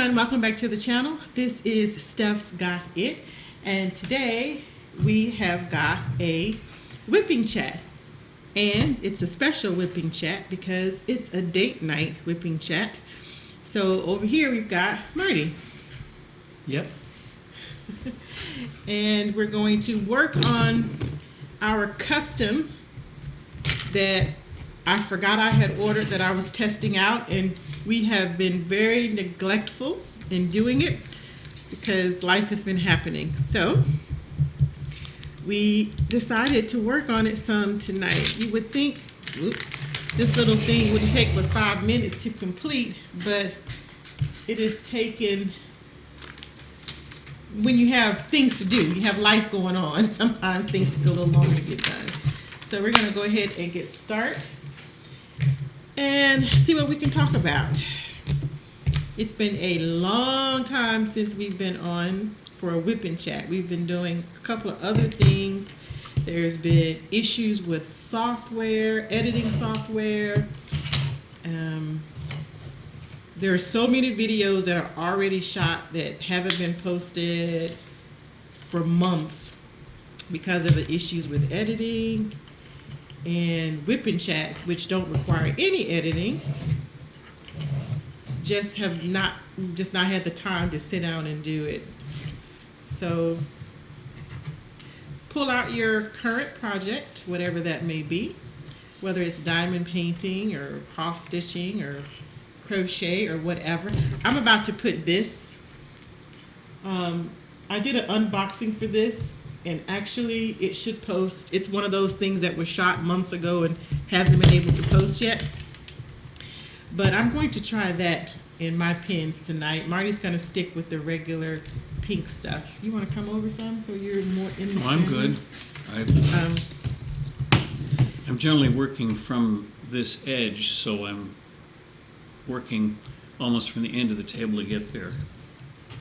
everyone, welcome back to the channel. This is Stephsgotit, and today we have got a whipping chat, and it's a special whipping chat because it's a date night whipping chat. So over here we've got Marty. Yep. And we're going to work on our custom that I forgot I had ordered that I was testing out, and we have been very neglectful in doing it because life has been happening. So we decided to work on it some tonight. You would think, oops, this little thing wouldn't take but 5 minutes to complete, but it is taken. When you have things to do, you have life going on, sometimes things take a little longer to get done. So we're going to go ahead and get started and see what we can talk about. It's been a long time since we've been on for a whipping chat. We've been doing a couple of other things. There's been issues with software, editing software. There are so many videos that are already shot that haven't been posted for months because of the issues with editing, and whipping chats, which don't require any editing, just not had the time to sit down and do it. So pull out your current project, whatever that may be, whether it's diamond painting or cross stitching or crochet or whatever. I'm about to put this. I did an unboxing for this, and actually it should post. It's one of those things that was shot months ago and hasn't been able to post yet. But I'm going to try that in my pins tonight. Marty's going to stick with the regular pink stuff. You want to come over some so you're more in the I'm good. I'm generally working from this edge, so I'm working almost from the end of the table to get there.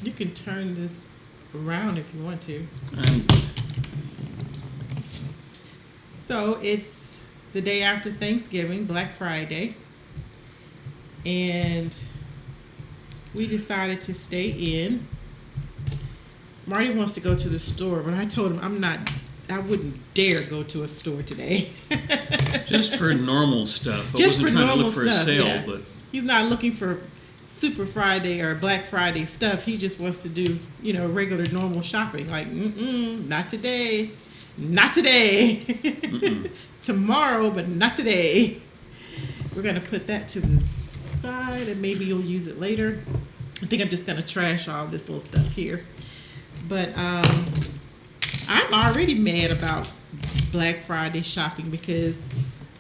You can turn this around if you want to. So it's the day after Thanksgiving, Black Friday, and we decided to stay in. Marty wants to go to the store, but I told him I wouldn't dare go to a store today. Just for normal stuff. I Just wasn't for trying normal to look for stuff, a sale, yeah. but He's not looking for Super Friday or Black Friday stuff. He just wants to do, regular normal shopping. Like, not today. Not today. Tomorrow, but not today. We're going to put that to the side, and maybe you'll use it later. I think I'm just going to trash all this little stuff here. But I'm already mad about Black Friday shopping because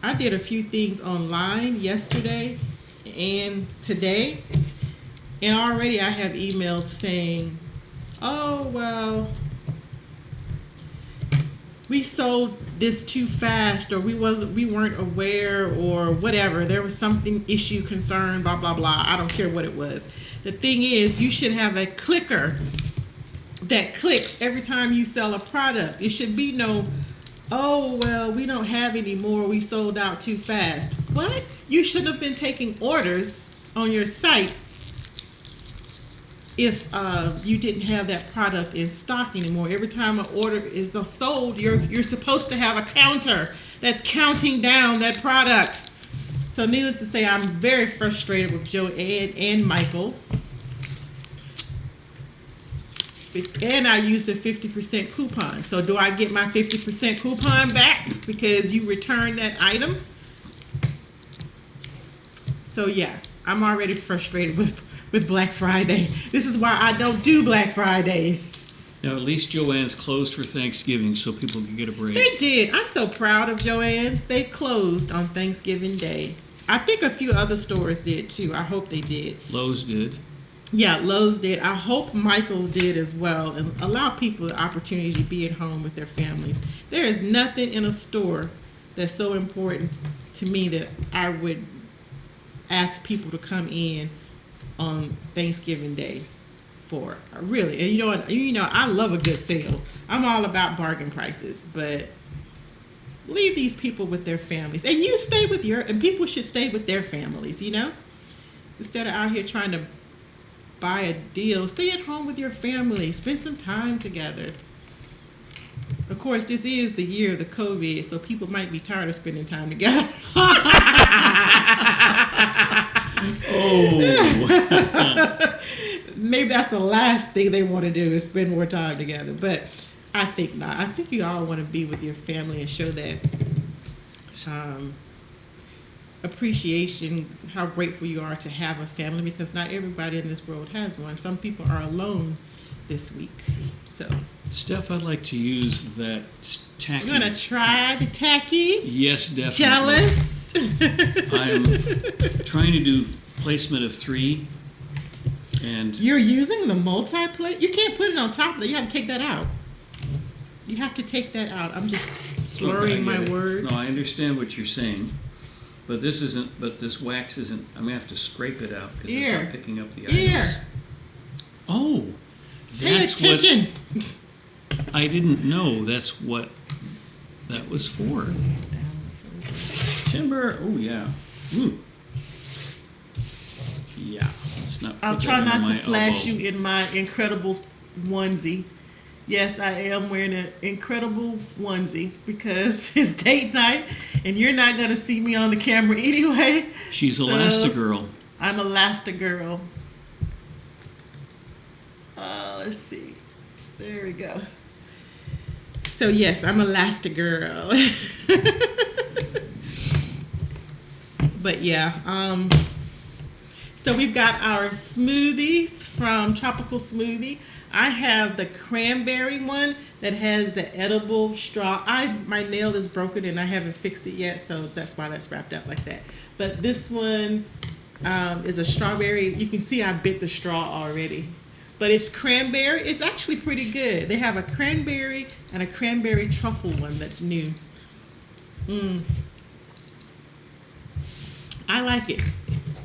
I did a few things online yesterday and today, and already I have emails saying, oh, well, we sold this too fast, or we weren't aware, or whatever. There was something issue, concern, blah, blah, blah. I don't care what it was. The thing is, you should have a clicker that clicks every time you sell a product. It should be no, oh, well, we don't have any more. We sold out too fast. What? You shouldn't have been taking orders on your site if you didn't have that product in stock anymore. Every time an order is sold, you're supposed to have a counter that's counting down that product. So needless to say, I'm very frustrated with Joanne and Michaels. And I used a 50% coupon. So do I get my 50% coupon back because you returned that item? So yeah, I'm already frustrated with Black Friday. This is why I don't do Black Fridays. now at least Joann's closed for Thanksgiving so people can get a break. They did. I'm so proud of Joann's. They closed on Thanksgiving Day. I think a few other stores did too. I hope they did. Lowe's did. Yeah, Lowe's did. I hope Michael's did as well, and allow people the opportunity to be at home with their families. There is nothing in a store that's so important to me that I would ask people to come in on Thanksgiving Day for. Really. And you know I love a good sale. I'm all about bargain prices, but leave these people with their families, and you stay with and people should stay with their families, instead of out here trying to buy a deal. Stay at home with your family. Spend some time together. Of course, this is the year of the COVID, so people might be tired of spending time together. Oh. Maybe that's the last thing they want to do is spend more time together. But I think not. I think you all want to be with your family and show that appreciation, how grateful you are to have a family, because not everybody in this world has one. Some people are alone this week. So, Steph, I'd like to use that tacky. you're gonna try the tacky? Yes, definitely. Jealous? I'm trying to do placement of 3, and You're using the multi-plate? You can't put it on top of it. You have to take that out. You have to take that out. I'm just slurring my words. No, I understand what you're saying, but this isn't. But this wax isn't. I'm gonna have to scrape it out because it's not picking up the items. Oh, Pay that's attention. what. I didn't know that's what that was for. Timber. Oh yeah. Ooh. Yeah. Let's not. I'll put try that not under to my flash elbow. you in my Incredibles onesie. Yes, I am wearing an Incredible onesie because it's date night and you're not going to see me on the camera anyway. She's So, Elastigirl. I'm Elastigirl. Let's see. There we go. So yes, I'm Elastigirl. But yeah, so we've got our smoothies from Tropical Smoothie. I have the cranberry one that has the edible straw. My nail is broken and I haven't fixed it yet, so that's why that's wrapped up like that. But this one is a strawberry. You can see I bit the straw already. But it's cranberry. It's actually pretty good. They have a cranberry and a cranberry truffle one that's new. I like it.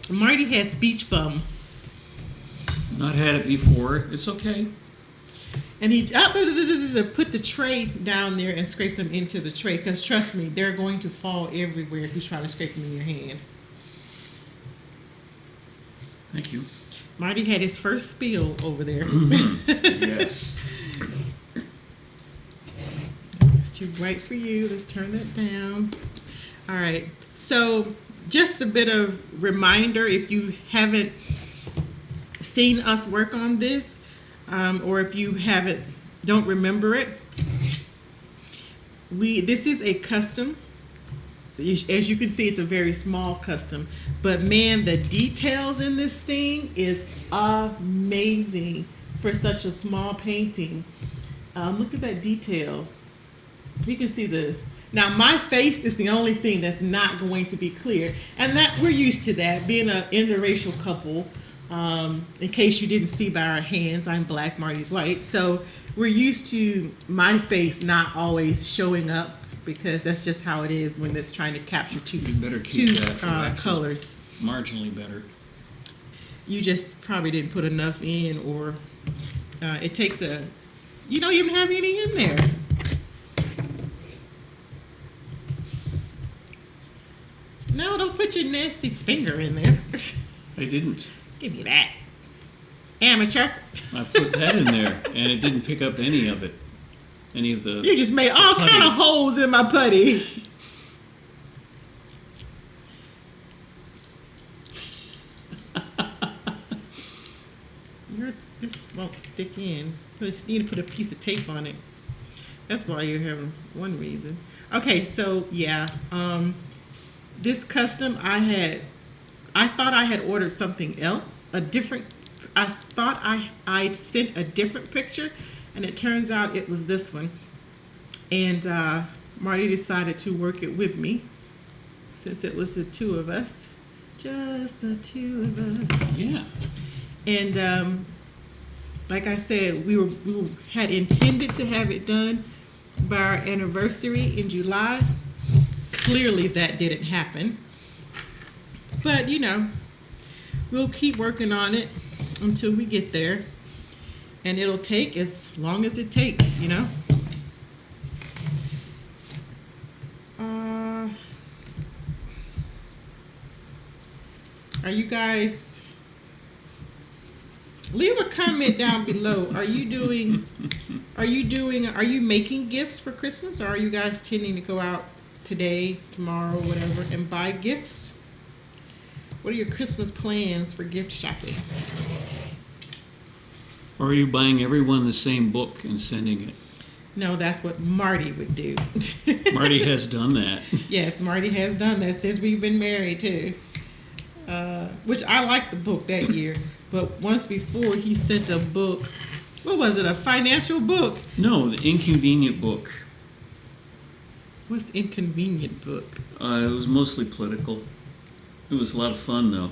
Marty has beach bum. Not had it before. It's okay. And he put the tray down there and scrape them into the tray. Because trust me, they're going to fall everywhere if you try to scrape them in your hand. Thank you. Marty had his first spill over there. Yes. It's too bright for you. Let's turn that down. All right. So just a bit of reminder, if you haven't seen us work on this, or if you don't remember it, this is a custom. As you can see, it's a very small custom, but man, the details in this thing is amazing for such a small painting. Look at that detail. You can see now my face is the only thing that's not going to be clear, and that we're used to that, being an interracial couple. In case you didn't see by our hands, I'm black, Marty's white, so we're used to my face not always showing up, because that's just how it is when it's trying to capture two colors. Marginally better. You just probably didn't put enough in, or it takes you don't even have any in there. No, don't put your nasty finger in there. I didn't. Give me that. Amateur. I put that in there, and it didn't pick up any of it. Any of the... You just made all kind of holes in my putty. This won't stick in. You just need to put a piece of tape on it. That's why you're having one reason. Okay, so yeah, this custom I thought I had ordered something else, I thought I sent a different picture, and it turns out it was this one. And Marty decided to work it with me, since it was the two of us. Just the two of us. Yeah. And like I said, we had intended to have it done by our anniversary in July. Clearly that didn't happen. But you know, we'll keep working on it until we get there. And it'll take as long as it takes, you know. Are you guys Leave a comment down below. Are you making gifts for Christmas, or are you guys tending to go out today, tomorrow, whatever, and buy gifts? What are your Christmas plans for gift shopping? Or are you buying everyone the same book and sending it? No, that's what Marty would do. Marty has done that. Yes, Marty has done that since we've been married too. Which I liked the book that year, but once before he sent a book. What was it? A financial book? No, the inconvenient book. What's inconvenient book? It was mostly political. It was a lot of fun though.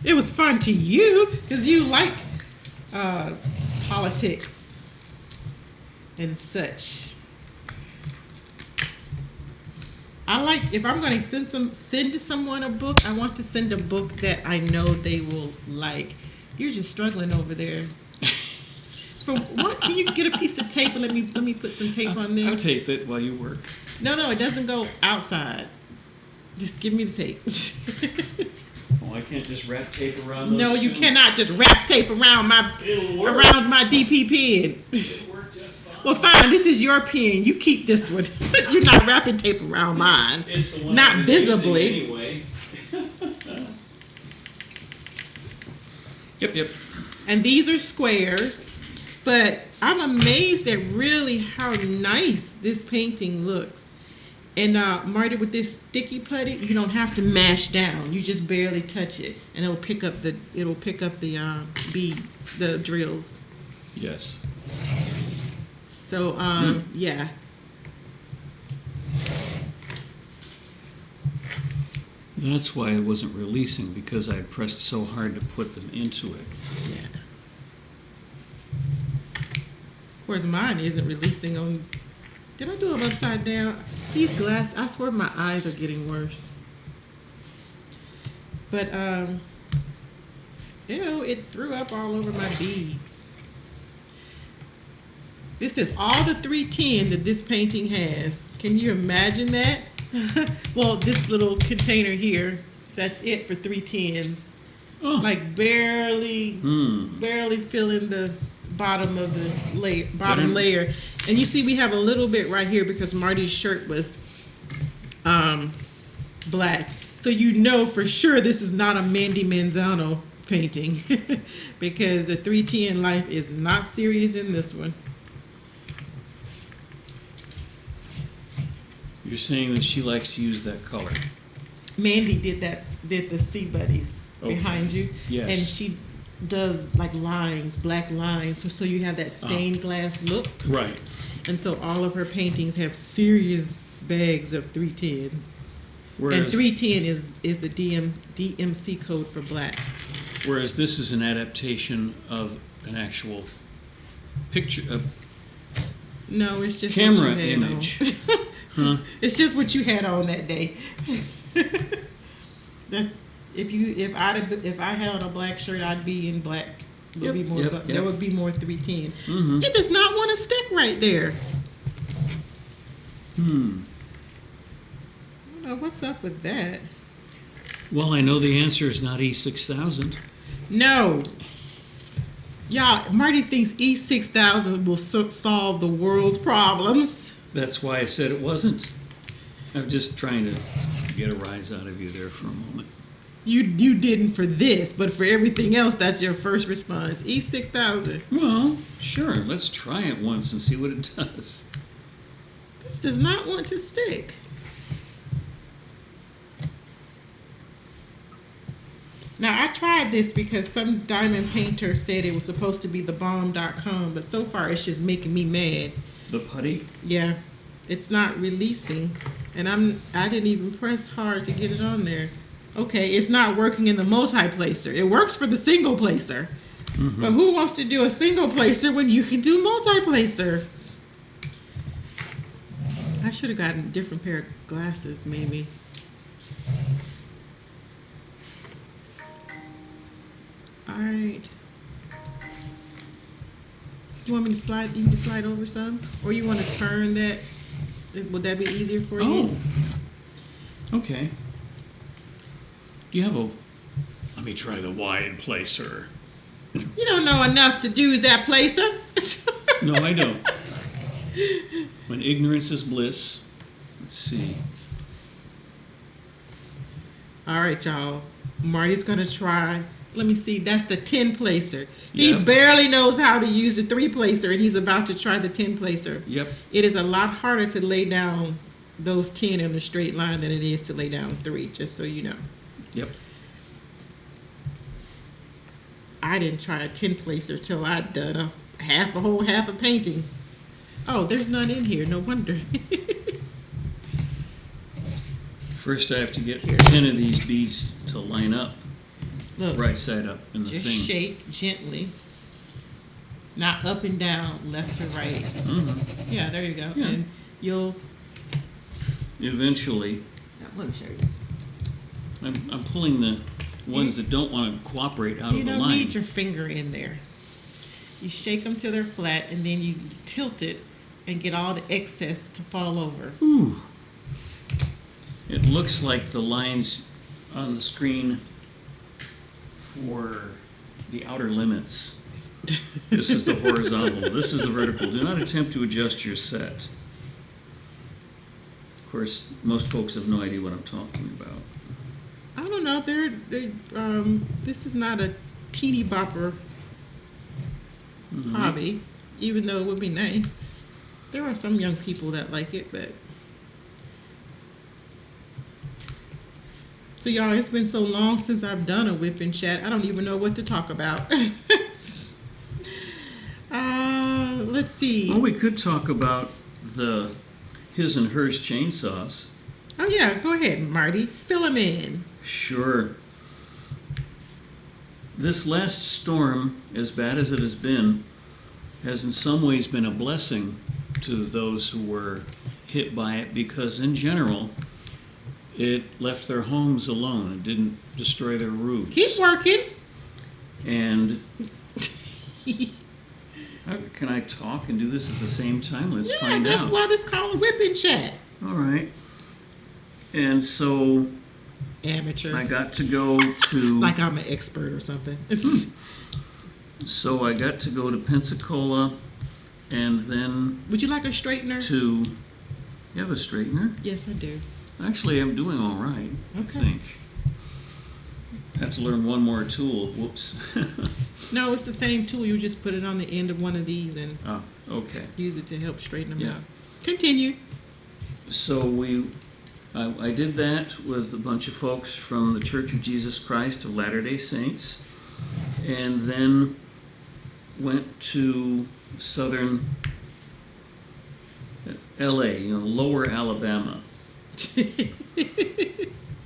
It was fun to you because you like politics and such. I like, if I'm going to send someone a book, I want to send a book that I know they will like. You're just struggling over there. For what? Can you get a piece of tape and let me put some tape on this? I'll tape it while you work. No, it doesn't go outside. Just give me the tape. Oh, I can't just wrap tape around those. No, you cannot just wrap tape around my DP pen. It'll work just fine. Well, fine. This is your pen. You keep this one. You're not wrapping tape around mine. It's the one not I'm visibly. using anyway. Yep. And these are squares, but I'm amazed at really how nice this painting looks. And Marty, with this sticky putty, you don't have to mash down. You just barely touch it, and it'll pick up the beads, the drills. Yes. So yeah. That's why it wasn't releasing, because I pressed so hard to put them into it. Yeah. Of course, mine isn't releasing on. Did I do them upside down? These glasses, I swear my eyes are getting worse. But, ew, it threw up all over my beads. This is all the 310 that this painting has. Can you imagine that? Well, this little container here, that's it for 310s. Oh. Like barely filling the bottom of the layer. And you see we have a little bit right here because Marty's shirt was black. So you know for sure this is not a Mandy Manzano painting because the 310 life is not serious in this one. You're saying that she likes to use that color. Mandy did the Sea Buddies behind you. Yes. And she does like lines, black lines, so you have that stained glass look. Right. And so all of her paintings have serious bags of 310. Whereas, and 310 is the DMC code for black. Whereas this is an adaptation of an actual picture. No, it's just camera what you had image. On. Huh? It's just what you had on that day. If I had on a black shirt, I'd be in black. There would be more 310. Mm-hmm. It does not want to stick right there. I don't know what's up with that. Well, I know the answer is not E6000. No. Y'all, Marty thinks E6000 will solve the world's problems. That's why I said it wasn't. I'm just trying to get a rise out of you there for a moment. You didn't for this, but for everything else, that's your first response. E6000. Well, sure. Let's try it once and see what it does. This does not want to stick. Now, I tried this because some diamond painter said it was supposed to be thebomb.com, but so far it's just making me mad. The putty? Yeah. It's not releasing. And I didn't even press hard to get it on there. Okay, it's not working in the multi-placer. It works for the single placer. Mm-hmm. But who wants to do a single placer when you can do multi-placer? I should have gotten a different pair of glasses, maybe. All right. You want me to slide? You can slide over some, or you want to turn that? Would that be easier for you? Oh. Okay. Do you have a Let me try the wide placer. You don't know enough to do that placer. No, I don't. When ignorance is bliss. Let's see. All right, y'all. Marty's going to try. Let me see. That's the 10 placer. He Yep. barely knows how to use a 3 placer, and he's about to try the 10 placer. Yep. It is a lot harder to lay down those 10 in a straight line than it is to lay down 3, just so you know. Yep. I didn't try a 10 placer till I'd done a whole half a painting. Oh, there's none in here. No wonder. First, I have to get 10 of these beads to line up. Look, right side up in the just thing. shake gently. Not up and down, left to right. Mm-hmm. Yeah, there you go. Yeah. And you'll... Eventually... Let me show you. I'm pulling the ones that don't want to cooperate out of the line. You don't need your finger in there. You shake them till they're flat, and then you tilt it and get all the excess to fall over. Ooh. It looks like the lines on the screen for the outer limits. This is the horizontal. This is the vertical. Do not attempt to adjust your set. Of course, most folks have no idea what I'm talking about. I don't know. This is not a teeny bopper hobby, even though it would be nice. There are some young people that like it, but... So y'all, it's been so long since I've done a whip and chat, I don't even know what to talk about. Let's see. Well, we could talk about the his and hers chainsaws. Oh yeah, go ahead, Marty. Fill them in. Sure. This last storm, as bad as it has been, has in some ways been a blessing to those who were hit by it, because in general, it left their homes alone. It didn't destroy their roofs. Keep working. And how can I talk and do this at the same time? Let's find out. That's why this called whip and chat. All right. And so Amateurs. I got to go to... Like I'm an expert or something. So I got to go to Pensacola, and then... Would you like a straightener? You have a straightener? Yes, I do. Actually, I'm doing all right, Okay. I think. I have to learn one more tool. Whoops. No, it's the same tool. You just put it on the end of one of these and Okay. use it to help straighten them Yeah. out. Continue. So I did that with a bunch of folks from the Church of Jesus Christ of Latter-day Saints, and then went to southern LA, lower Alabama,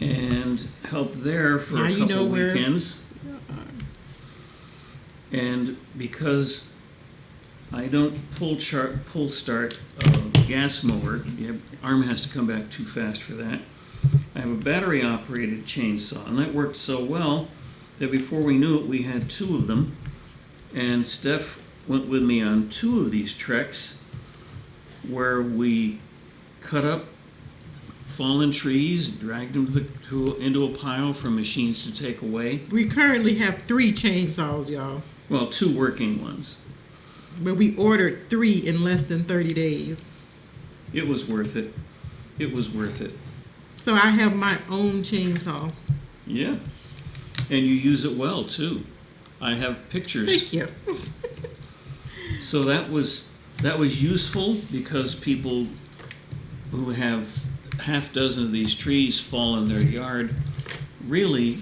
and helped there for Now a you couple know where- weekends. And because I don't pull start a gas mower, the arm has to come back too fast for that. I have a battery operated chainsaw, and that worked so well that before we knew it, we had 2 of them. And Steph went with me on 2 of these treks where we cut up fallen trees, dragged them into a pile for machines to take away. We currently have 3 chainsaws, y'all. Well, 2 working ones. But we ordered 3 in less than 30 days. It was worth it. It was worth it. So I have my own chainsaw. Yeah. And you use it well, too. I have pictures. Thank you. So that was useful, because people who have half dozen of these trees fall in their yard really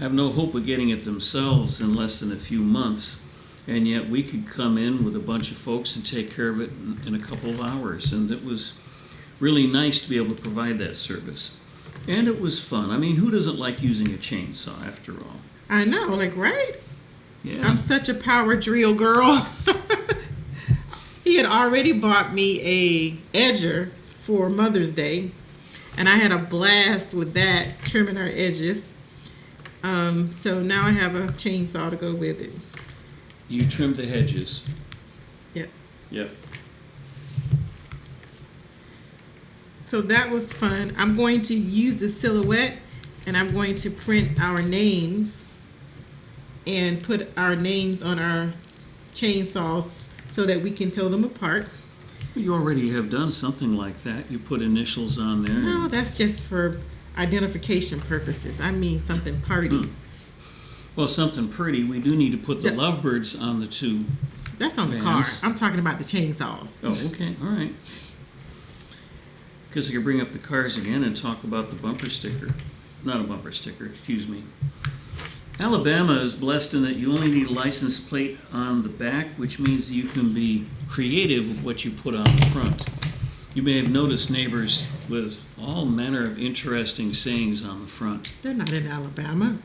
have no hope of getting it themselves in less than a few months. And yet we could come in with a bunch of folks and take care of it in a couple of hours. And it was really nice to be able to provide that service. And it was fun. I mean, who doesn't like using a chainsaw, after all? I know, right? Yeah. I'm such a power drill girl. He had already bought me a edger for Mother's Day, and I had a blast with that, trimming our edges. So now I have a chainsaw to go with it. You trimmed the hedges. Yep. Yep. So that was fun. I'm going to use the silhouette, and I'm going to print our names and put our names on our chainsaws so that we can tell them apart. You already have done something like that. You put initials on there. No, that's just for identification purposes. I mean something party. Well, something pretty. We do need to put the lovebirds on the two. That's on the car. I'm talking about the chainsaws. Oh, okay. All right. Because I could bring up the cars again and talk about the bumper sticker. Not a bumper sticker, excuse me. Alabama is blessed in that you only need a license plate on the back, which means that you can be creative with what you put on the front. You may have noticed neighbors with all manner of interesting sayings on the front. They're not in Alabama.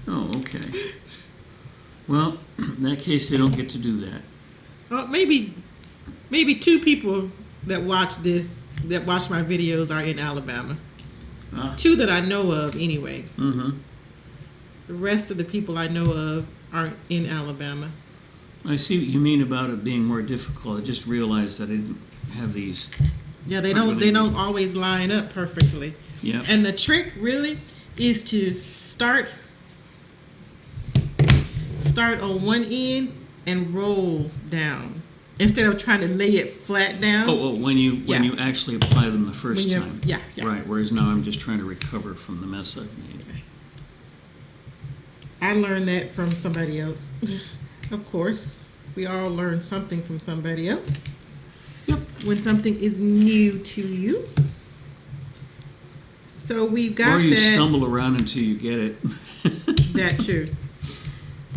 Oh, okay. Well, in that case, they don't get to do that. Well, maybe 2 people that watch my videos are in Alabama. 2 that I know of, anyway. Mm-hmm. The rest of the people I know of aren't in Alabama. I see what you mean about it being more difficult. I just realized that I didn't have these. Yeah, they don't always line up perfectly. Yeah. And the trick really is to start on one end and roll down instead of trying to lay it flat down. Oh, when you actually apply them the first time. Yeah. Right. Whereas now I'm just trying to recover from the mess I've made. I learned that from somebody else. Of course, we all learn something from somebody else. Yep. When something is new to you. So we've got that. Or you stumble around until you get it. That too.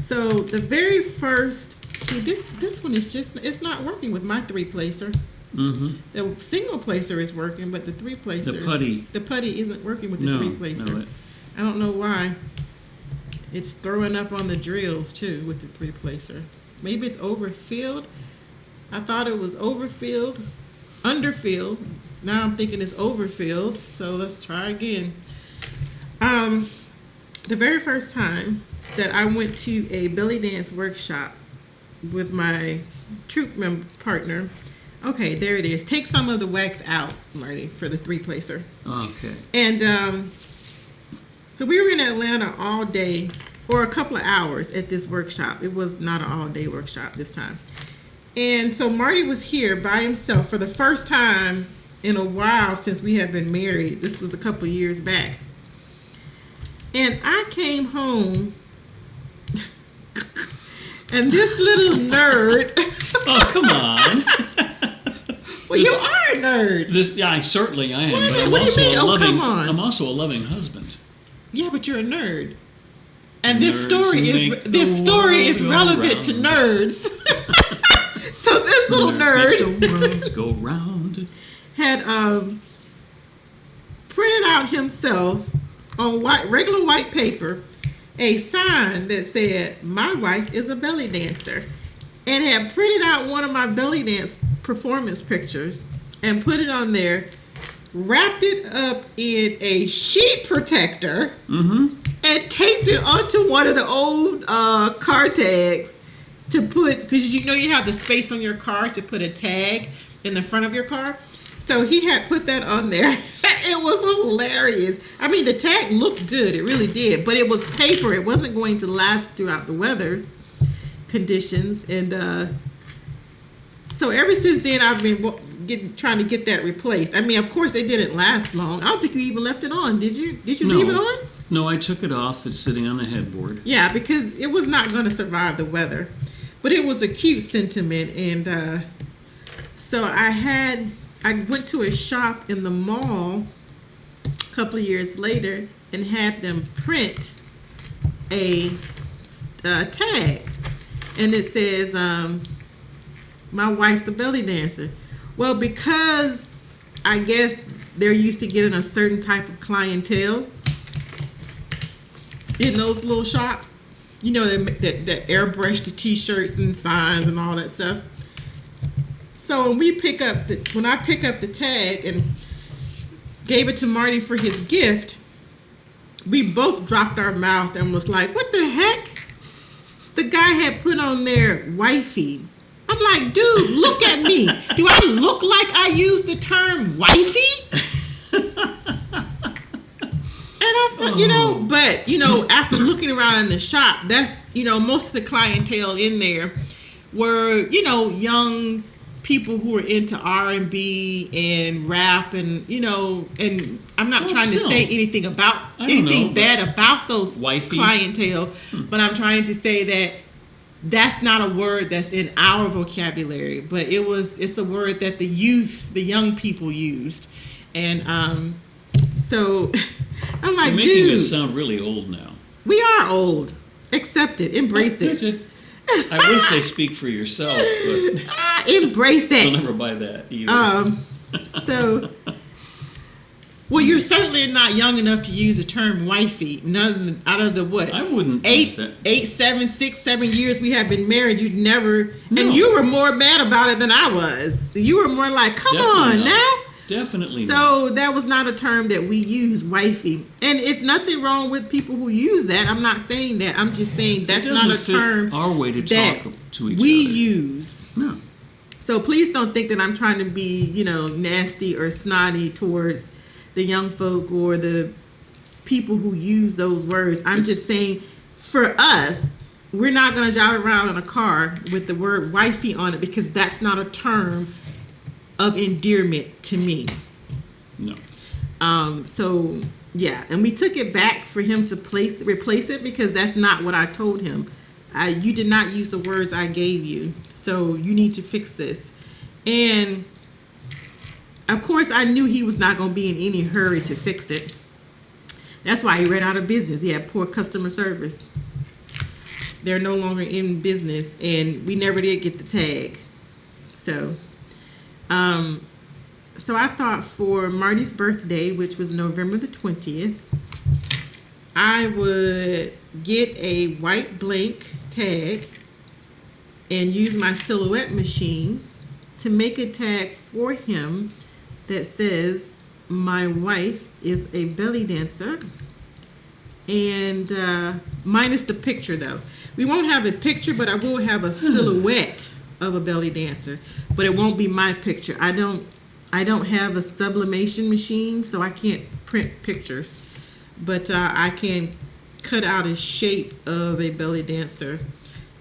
So the very first, this one is it's not working with my 3-placer. Mm-hmm. The single placer is working, but the 3-placer. The putty isn't working with the 3-placer. No. I don't know why. It's throwing up on the drills too with the 3-placer. Maybe it's overfilled. I thought it was underfilled. Now I'm thinking it's overfilled. So let's try again. The very first time that I went to a belly dance workshop with my troop partner. Okay, there it is. Take some of the wax out, Marty, for the 3-placer. Okay. And so we were in Atlanta all day, or a couple of hours at this workshop. It was not an all-day workshop this time. And so Marty was here by himself for the first time in a while since we have been married. This was a couple of years back. And I came home, and this little nerd. Oh, come on. Well, you are a nerd. I certainly am. What do you mean? Come on. I'm also a loving husband. Yeah, but you're a nerd. And this story is relevant to nerds. So this little nerd the worlds go round. Had printed out himself on regular white paper a sign that said, "My wife is a belly dancer," and had printed out one of my belly dance performance pictures and put it on there, wrapped it up in a sheet protector, and taped it onto one of the old car tags to put, because you have the space on your car to put a tag in the front of your car. So he had put that on there. It was hilarious. I mean, the tag looked good. It really did. But it was paper. It wasn't going to last throughout the weather's conditions. And so ever since then, I've been trying to get that replaced. I mean, of course, it didn't last long. I don't think you even left it on. Did you? Did you leave it on? No, I took it off. It's sitting on the headboard. Yeah, because it was not going to survive the weather. But it was a cute sentiment. And so I went to a shop in the mall a couple of years later and had them print a tag. And it says, "My wife's a belly dancer." Well, because I guess they're used to getting a certain type of clientele in those little shops, that airbrush the t-shirts and signs and all that stuff. So when I pick up the tag and gave it to Marty for his gift, we both dropped our mouth and was like, "What the heck?" The guy had put on there wifey. I'm like, dude, look at me. Do I look like I use the term wifey? And But after looking around in the shop, that's most of the clientele in there were young people who were into R&B and rap and and I'm not trying to say anything bad about those wifey clientele, but I'm trying to say that that's not a word that's in our vocabulary, but it's a word that the young people used. And so I'm like, you're making dude, us sound really old now. We are old. Accept it. Embrace it. I would say speak for yourself, but embrace it. I'll never buy that either. Well, you're certainly not young enough to use the term wifey. None out of the what? I wouldn't use that. 7 years we have been married. You'd never, and you were more mad about it than I was. You were more like, come on now. Definitely not. So that was not a term that we use, wifey. And it's nothing wrong with people who use that. I'm not saying that. I'm just saying that's not a term our way to talk to each we other. use. No. So please don't think that I'm trying to be, nasty or snotty towards the young folk or the people who use those words. I'm just saying, for us, we're not going to drive around in a car with the word wifey on it because that's not a term of endearment to me. No. So yeah, and we took it back for him to replace it because that's not what I told him. You did not use the words I gave you, so you need to fix this. And of course, I knew he was not going to be in any hurry to fix it. That's why he ran out of business. He had poor customer service. They're no longer in business, and we never did get the tag. So I thought for Marty's birthday, which was November the 20th, I would get a white blank tag and use my silhouette machine to make a tag for him that says, my wife is a belly dancer. And minus the picture though. We won't have a picture, but I will have a silhouette of a belly dancer, but it won't be my picture. I don't have a sublimation machine, so I can't print pictures, but I can cut out a shape of a belly dancer.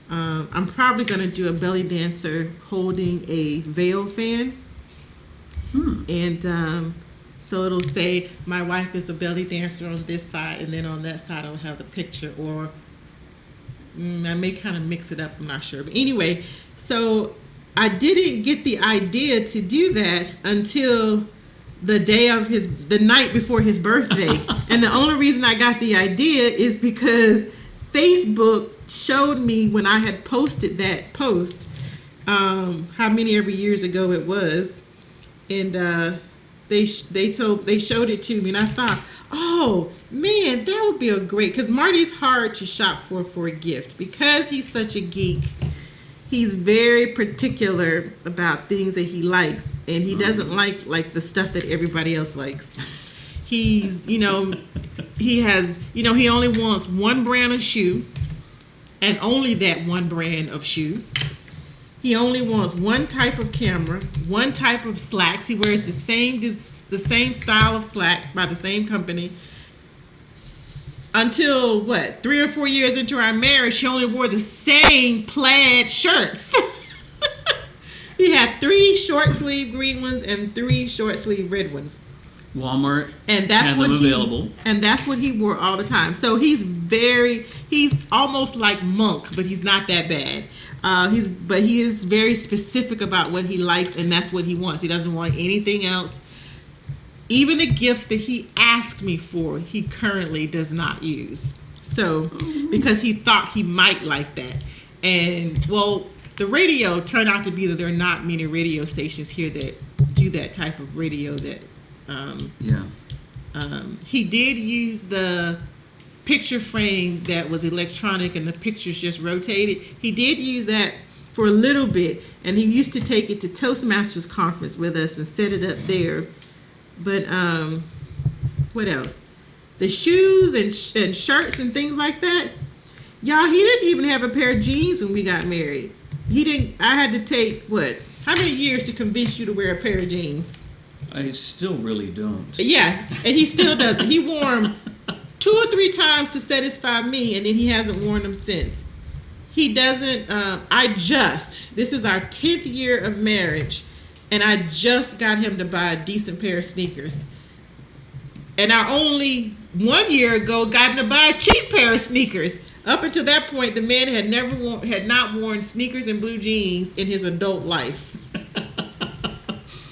I'm probably going to do a belly dancer holding a veil fan. And so it'll say my wife is a belly dancer on this side, and then on that side I'll have the picture, or I may kind of mix it up, I'm not sure. But anyway, so I didn't get the idea to do that until the night before his birthday. And the only reason I got the idea is because Facebook showed me when I had posted that post, how many ever years ago it was, and they showed it to me, and I thought, oh man, that would be a great, because Marty's hard to shop for a gift because he's such a geek. He's very particular about things that he likes, and he doesn't like the stuff that everybody else likes. He's, he only wants one brand of shoe, and only that one brand of shoe. He only wants one type of camera, one type of slacks. He wears the same style of slacks by the same company. Until 3 or 4 years into our marriage, she only wore the same plaid shirts. He had 3 short sleeve green ones and 3 short sleeve red ones. Walmart and that's had what them available. And that's what he wore all the time. So he's almost like Monk, but he's not that bad. But he is very specific about what he likes, and that's what he wants. He doesn't want anything else. Even the gifts that he asked me for, he currently does not use. So, because he thought he might like that. And, well, the radio turned out to be that there are not many radio stations here that do that type of radio that, he did use the picture frame that was electronic and the pictures just rotated. He did use that for a little bit, and he used to take it to Toastmasters conference with us and set it up there. But what else? The shoes and shirts and things like that. Y'all, he didn't even have a pair of jeans when we got married. I had to take, how many years to convince you to wear a pair of jeans? I still really don't. Yeah, and he still doesn't. He wore them 2 or 3 times to satisfy me, and then he hasn't worn them since. He doesn't. This is our 10th year of marriage, and I just got him to buy a decent pair of sneakers. And I only 1 year ago got him to buy a cheap pair of sneakers. Up until that point, the man had not worn sneakers and blue jeans in his adult life.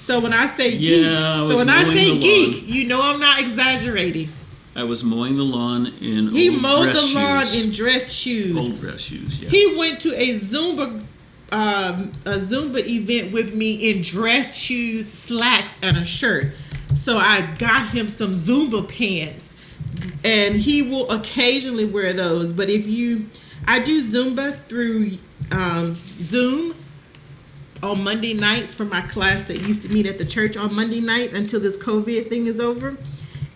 So when I say geek, you know I'm not exaggerating. I was mowing the lawn in He old mowed dress the lawn shoes. in dress shoes. Old dress shoes, yeah. He went to a Zumba event with me in dress shoes, slacks, and a shirt. So I got him some Zumba pants, and he will occasionally wear those. But I do Zumba through Zoom on Monday nights for my class that used to meet at the church on Monday nights until this COVID thing is over.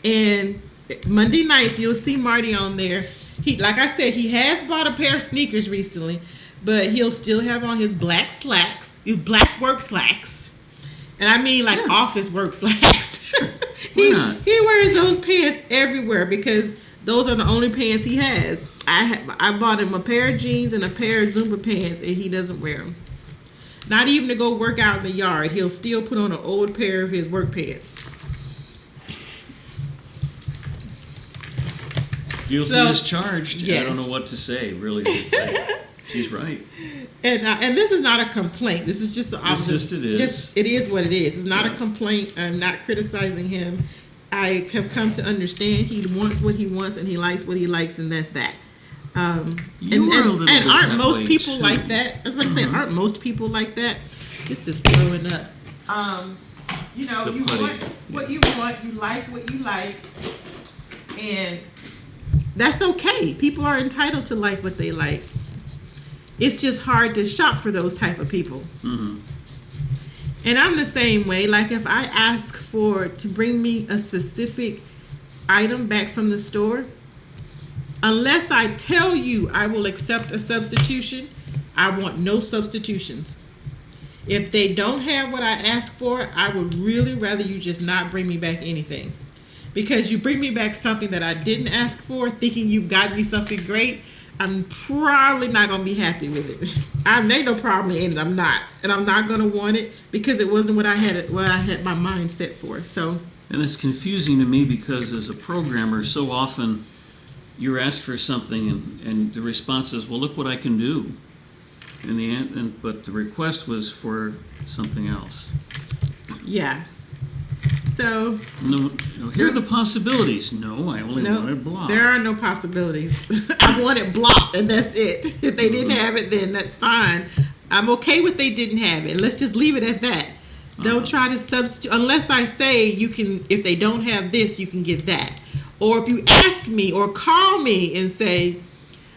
And Monday nights, you'll see Marty on there. Like I said, he has bought a pair of sneakers recently, but he'll still have on his black slacks, black work slacks. And I mean like office work slacks. Sure. Why not? He wears those pants everywhere because those are the only pants he has. I bought him a pair of jeans and a pair of Zumba pants, and he doesn't wear them. Not even to go work out in the yard. He'll still put on an old pair of his work pants. Guilty as charged. Yes. I don't know what to say, really. She's right. And this is not a complaint. This is just an observation. It is what it is. It's not a complaint. I'm not criticizing him. I have come to understand he wants what he wants and he likes what he likes, and that's that. And aren't most people like that? I was about to say, aren't most people like that? This is throwing up. You want what you want, you like what you like, and that's okay. People are entitled to like what they like. It's just hard to shop for those type of people. Mm-hmm. And I'm the same way. Like if I ask to bring me a specific item back from the store, unless I tell you I will accept a substitution, I want no substitutions. If they don't have what I asked for, I would really rather you just not bring me back anything. Because you bring me back something that I didn't ask for, thinking you've got me something great, I'm probably not going to be happy with it. There ain't no problem in it. I'm not. And I'm not going to want it because it wasn't what I had my mind set for. So. And it's confusing to me because as a programmer, so often you're asked for something and the response is, well, look what I can do. But the request was for something else. Yeah. So. No, here are the possibilities. No, I only want it blocked. There are no possibilities. I want it blocked, and that's it. If they didn't have it, then that's fine. I'm okay with they didn't have it. Let's just leave it at that. Don't try to substitute unless I say you can. If they don't have this, you can get that. Or if you ask me or call me and say,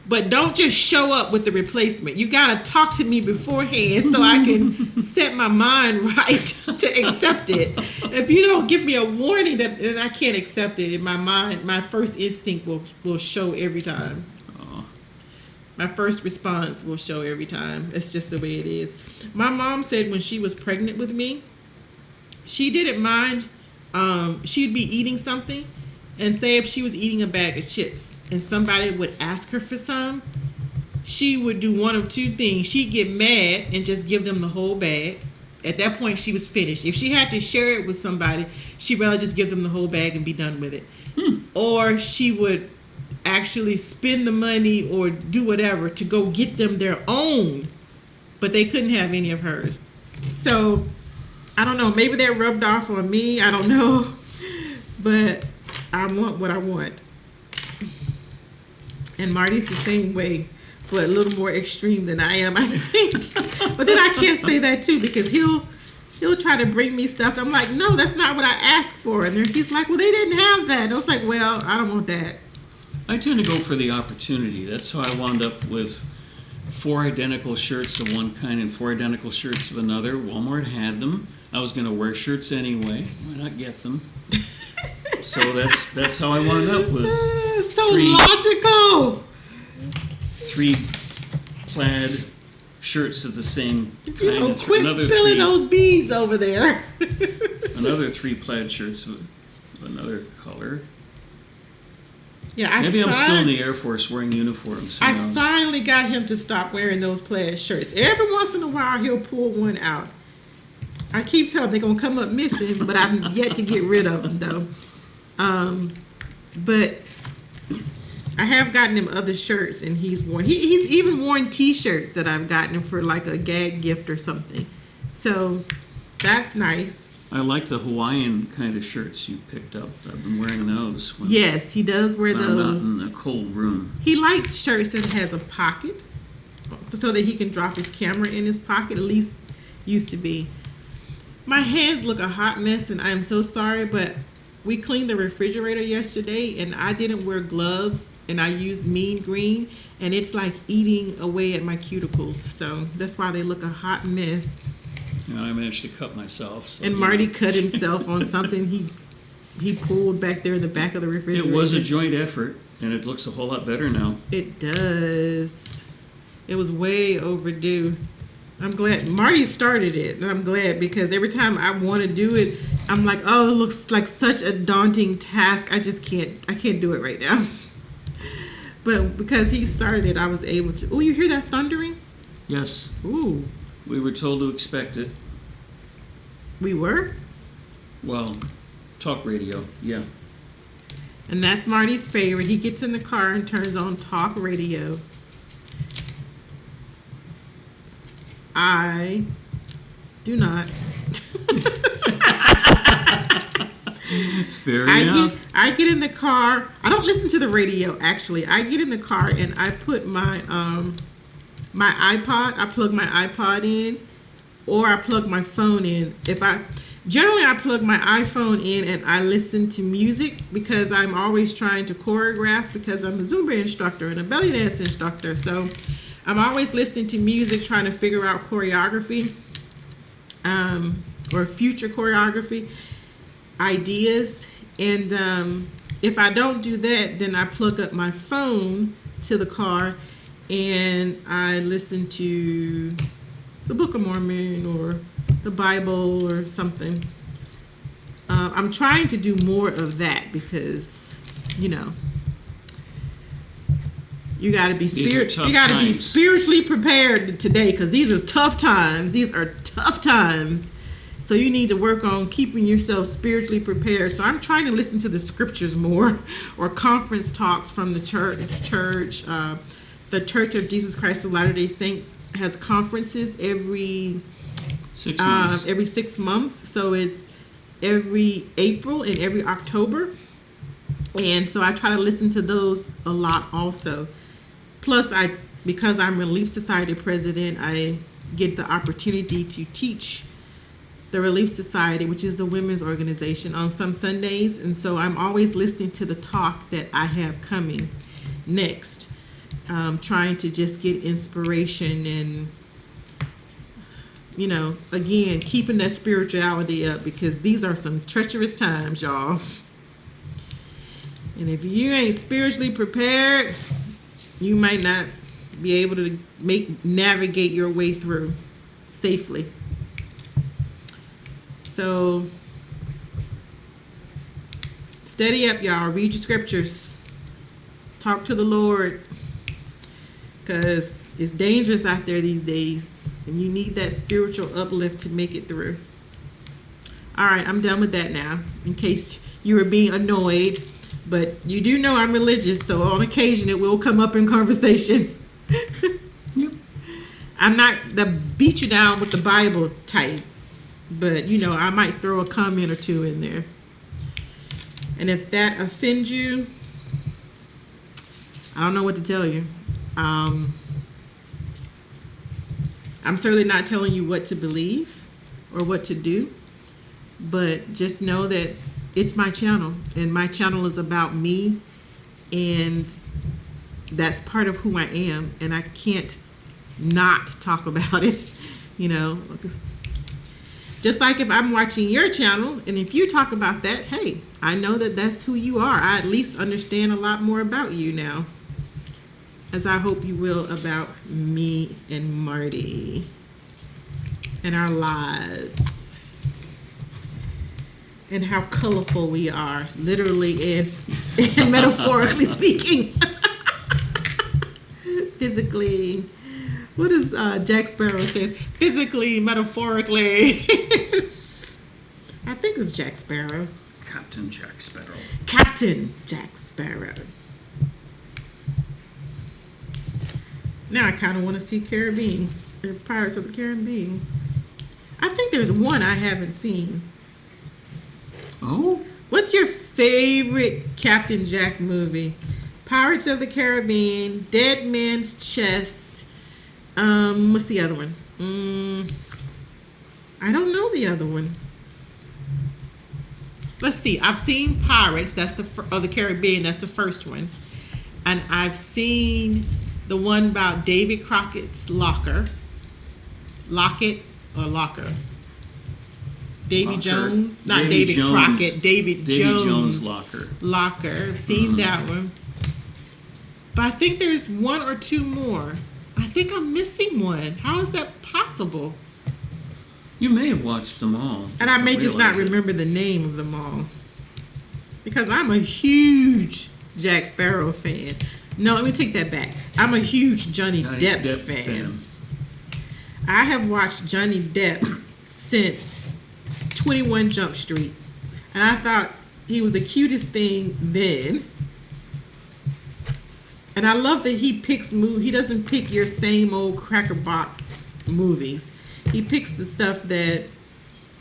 but don't just show up with the replacement. You got to talk to me beforehand so I can set my mind right to accept it. If you don't give me a warning that I can't accept it, in my mind, my first instinct will show every time. My first response will show every time. It's just the way it is. My mom said when she was pregnant with me, she didn't mind. She'd be eating something, and say if she was eating a bag of chips and somebody would ask her for some, she would do one of two things. She'd get mad and just give them the whole bag. At that point, she was finished. If she had to share it with somebody, she'd rather just give them the whole bag and be done with it. Or she would actually spend the money or do whatever to go get them their own, but they couldn't have any of hers. So, I don't know. Maybe that rubbed off on me. I don't know. But I want what I want. And Marty's the same way, but a little more extreme than I am, I think. But then I can't say that too because he'll try to bring me stuff. I'm like, no, that's not what I asked for. And then he's like, well, they didn't have that. And I was like, well, I don't want that. I tend to go for the opportunity. That's how I wound up with 4 identical shirts of one kind and 4 identical shirts of another. Walmart had them. I was going to wear shirts anyway. Why not get them? So that's how I wound up with so logical. 3 plaid shirts of the same kind. Quit spilling those beads over there. Another 3 plaid shirts of another color. Yeah, Maybe I'm still in the Air Force wearing uniforms. Who I knows? finally got him to stop wearing those plaid shirts. Every once in a while, he'll pull one out. I keep telling him they're gonna come up missing, but I'm yet to get rid of them though. But I have gotten him other shirts, and he's worn. He's even worn T-shirts that I've gotten him for like a gag gift or something. So that's nice. I like the Hawaiian kind of shirts you picked up. I've been wearing those. Yes, he does wear when I'm those. not in a cold room. He likes shirts that has a pocket, so that he can drop his camera in his pocket. At least used to be. My hands look a hot mess, and I'm so sorry, but we cleaned the refrigerator yesterday, and I didn't wear gloves, and I used mean green, and it's like eating away at my cuticles. So that's why they look a hot mess. You know, I managed to cut myself. So, And Marty cut himself on something he pulled back there in the back of the refrigerator. It was a joint effort, and it looks a whole lot better now. It does. It was way overdue. I'm glad Marty started it, and I'm glad because every time I want to do it, I'm like, oh, it looks like such a daunting task. I can't do it right now. But because he started it, I was able to. Oh, you hear that thundering? Yes. Ooh. We were told to expect it. We were? Well, talk radio, yeah. And that's Marty's favorite. He gets in the car and turns on talk radio. I do not. Fair enough. I get in the car. I don't listen to the radio, actually. I get in the car and I put my my iPod. I plug my iPod in, or I plug my phone in. Generally I plug my iPhone in and I listen to music because I'm always trying to choreograph because I'm a Zumba instructor and a belly dance instructor. So I'm always listening to music, trying to figure out choreography, or future choreography ideas. And if I don't do that, then I plug up my phone to the car and I listen to the Book of Mormon or the Bible or something. I'm trying to do more of that because, you know, you got to be spiritually prepared today because these are tough times. These are tough times. So you need to work on keeping yourself spiritually prepared. So I'm trying to listen to the scriptures more, or conference talks from the church. The Church of Jesus Christ of Latter-day Saints has conferences every 6 months. Every 6 months. So it's every April and every October. And so I try to listen to those a lot also. Plus, because I'm Relief Society president, I get the opportunity to teach the Relief Society, which is the women's organization, on some Sundays. And so I'm always listening to the talk that I have coming next, trying to just get inspiration and, you know, again, keeping that spirituality up because these are some treacherous times, y'all. And if you ain't spiritually prepared, you might not be able to navigate your way through safely. So steady up, y'all. Read your scriptures. Talk to the Lord, because it's dangerous out there these days, and you need that spiritual uplift to make it through. All right, I'm done with that now, in case you were being annoyed. But you do know I'm religious, so on occasion it will come up in conversation. Yep. I'm not the beat you down with the Bible type, but you know, I might throw a comment or two in there. And if that offends you, I don't know what to tell you. I'm certainly not telling you what to believe or what to do, but just know that it's my channel, and my channel is about me, and that's part of who I am, and I can't not talk about it, you know. Just like if I'm watching your channel, and if you talk about that, hey, I know that that's who you are. I at least understand a lot more about you now, as I hope you will about me and Marty and our lives. and how colorful we are, literally and metaphorically speaking. Physically, what does Jack Sparrow says? Physically, metaphorically. I think it's Jack Sparrow. Captain Jack Sparrow. Captain Jack Sparrow. Now I kind of want to see Caribbean, Pirates of the Caribbean. I think there's one I haven't seen. Oh? What's your favorite Captain Jack movie? Pirates of the Caribbean, Dead Man's Chest. What's the other one? I don't know the other one. Let's see. I've seen Pirates. That's of the Caribbean. That's the first one. And I've seen the one about David Crockett's locker. Lockett or Locker? Davy Locker. Jones? Not Davy David Jones. Crockett. Davy Jones Locker. Locker. I've seen that one. But I think there's one or two more. I think I'm missing one. How is that possible? You may have watched them all. And I may just not remember the name of them all. Because I'm a huge Jack Sparrow fan. No, let me take that back. I'm a huge Johnny Depp fan. I have watched Johnny Depp since 21 Jump Street. And I thought he was the cutest thing then. And I love that he picks he doesn't pick your same old cracker box movies. He picks the stuff that,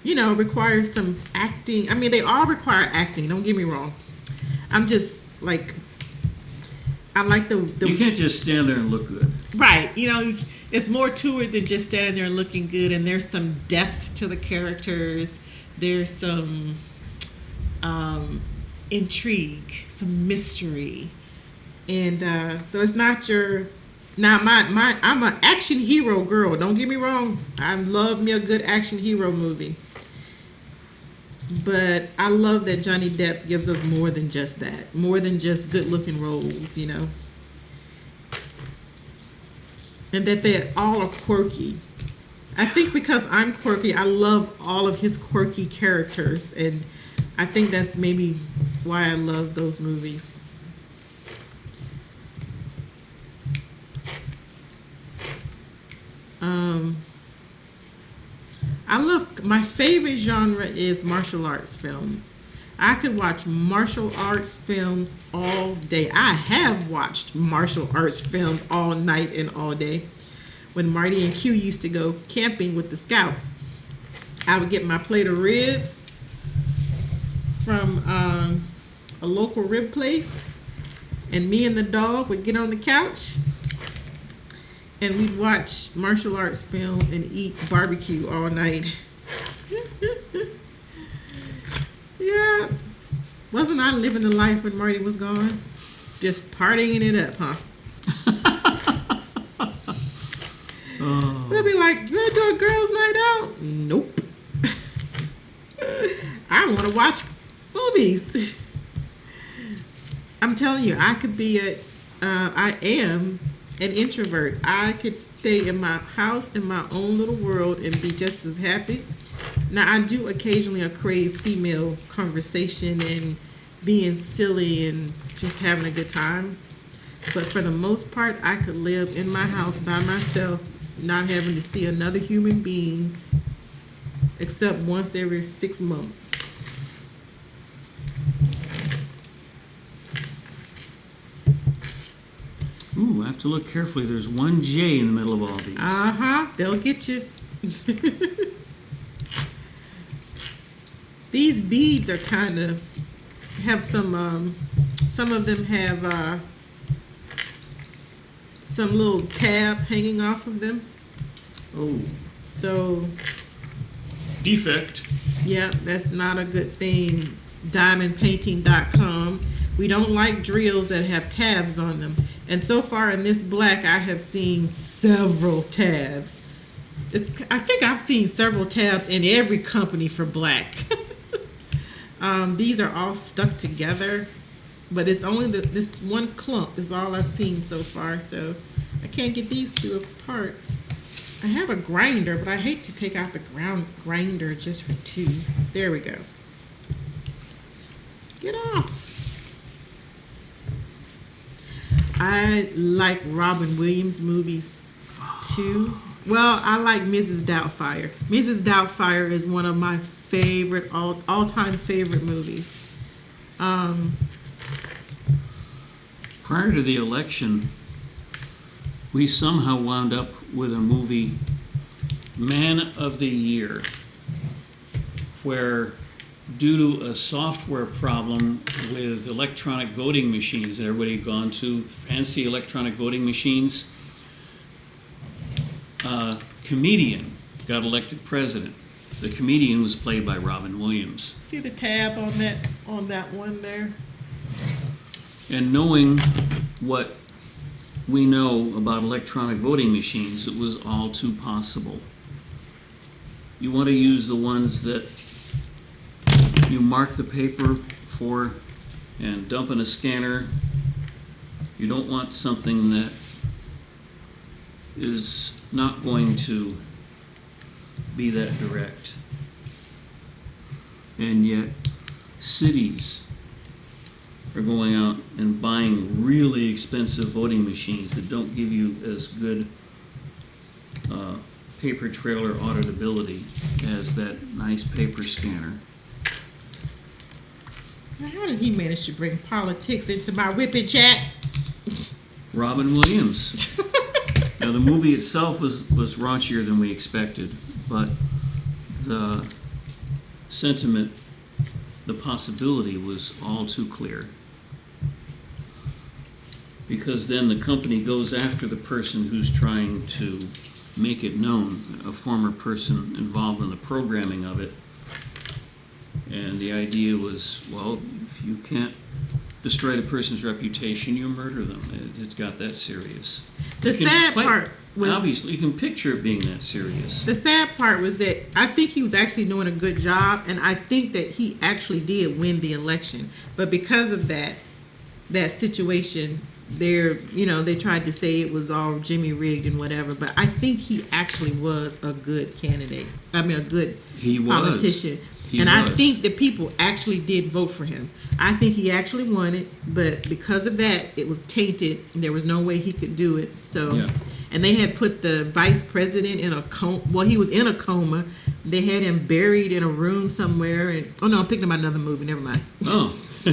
requires some acting. I mean, they all require acting, don't get me wrong. I'm just like, I like the You can't just stand there and look good. Right. It's more to it than just standing there and looking good. And there's some depth to the characters. There's some intrigue, some mystery. And so it's not your... Now, I'm an action hero girl. Don't get me wrong. I love me a good action hero movie. But I love that Johnny Depp gives us more than just that. More than just good-looking roles, And that they all are quirky. I think because I'm quirky, I love all of his quirky characters. And I think that's maybe why I love those movies. My favorite genre is martial arts films. I could watch martial arts films all day. I have watched martial arts films all night and all day. When Marty and Q used to go camping with the scouts, I would get my plate of ribs from a local rib place, and me and the dog would get on the couch and we'd watch martial arts film and eat barbecue all night. Yeah. Wasn't I living the life when Marty was gone? Just partying it up, huh? Oh. They'll be like, you want to do a girls' night out? Nope. I want to watch movies. I'm telling you, I am an introvert. I could stay in my house in my own little world and be just as happy. Now, I do occasionally crave female conversation and being silly and just having a good time. But for the most part, I could live in my house by myself, not having to see another human being except once every 6 months. Ooh, I have to look carefully. There's one J in the middle of all these. Uh-huh. They'll get you. These beads are kind of, have some of them have some little tabs hanging off of them. Oh. So. Defect. Yeah, that's not a good thing. Diamondpainting.com. We don't like drills that have tabs on them. And so far in this black, I have seen several tabs. I think I've seen several tabs in every company for black. These are all stuck together, but it's only this one clump is all I've seen so far. So I can't get these two apart. I have a grinder, but I hate to take out the grinder just for two. There we go. Get off. I like Robin Williams movies too. Well, I like Mrs. Doubtfire. Mrs. Doubtfire is one of my favorite all-time favorite movies. Prior to the election, we somehow wound up with a movie, Man of the Year, where due to a software problem with electronic voting machines that everybody had gone to, fancy electronic voting machines, a comedian got elected president. The comedian was played by Robin Williams. See the tab on that one there? And knowing what we know about electronic voting machines, it was all too possible. You want to use the ones that you mark the paper for and dump in a scanner. You don't want something that is not going to be that direct. And yet cities are going out and buying really expensive voting machines that don't give you as good paper trail or auditability as that nice paper scanner. Now, how did he manage to bring politics into my whipping chat? Robin Williams. Now the movie itself was raunchier than we expected, but the sentiment, the possibility was all too clear. Because then the company goes after the person who's trying to make it known, a former person involved in the programming of it. And the idea was, well, if you can't destroy the person's reputation, you murder them. It's got that serious. The sad part was, obviously, you can picture it being that serious. The sad part was that I think he was actually doing a good job, and I think that he actually did win the election. But because of that situation, they tried to say it was all Jimmy rigged and whatever. But I think he actually was a good candidate. I mean, a good politician. I think the people actually did vote for him. I think he actually won it, but because of that, it was tainted. And there was no way he could do it. So, yeah. And they had put the vice president in a coma. Well, he was in a coma. They had him buried in a room somewhere. And oh no, I'm thinking about another movie. Never mind. Oh. I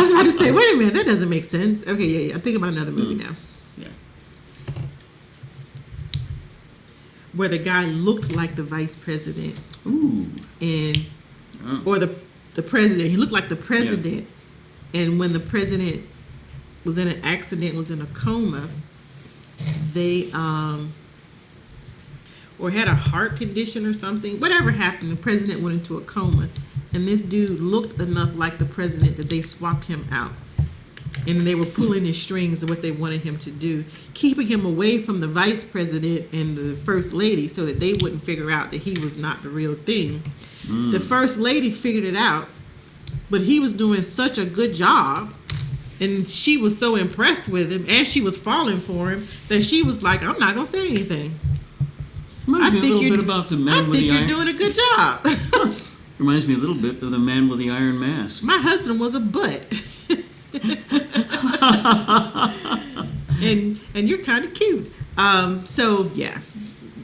was about to say, wait a minute, that doesn't make sense. Okay, yeah. I'm thinking about another movie now. Yeah. Where the guy looked like the vice president. Ooh. And or the president. He looked like the president. Yeah. And when the president was in an accident, was in a coma, they or had a heart condition or something. Whatever happened, the president went into a coma. And this dude looked enough like the president that they swapped him out. And they were pulling his strings of what they wanted him to do, keeping him away from the vice president and the first lady so that they wouldn't figure out that he was not the real thing. The first lady figured it out, but he was doing such a good job, and she was so impressed with him, and she was falling for him, that she was like, I'm not going to say anything. Reminds me a little bit about the man with the iron. I think you're doing a good job. Reminds me a little bit of the man with the iron mask. My husband was a butt. and you're kind of cute. So yeah,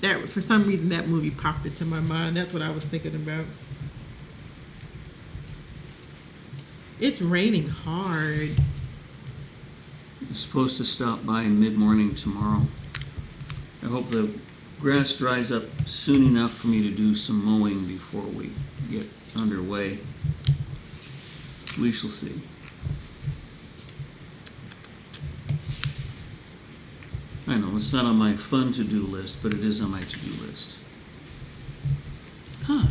that for some reason that movie popped into my mind. That's what I was thinking about. It's raining hard. It's supposed to stop by mid-morning tomorrow. I hope the grass dries up soon enough for me to do some mowing before we get underway. We shall see. I know, it's not on my fun to-do list, but it is on my to-do list. Huh.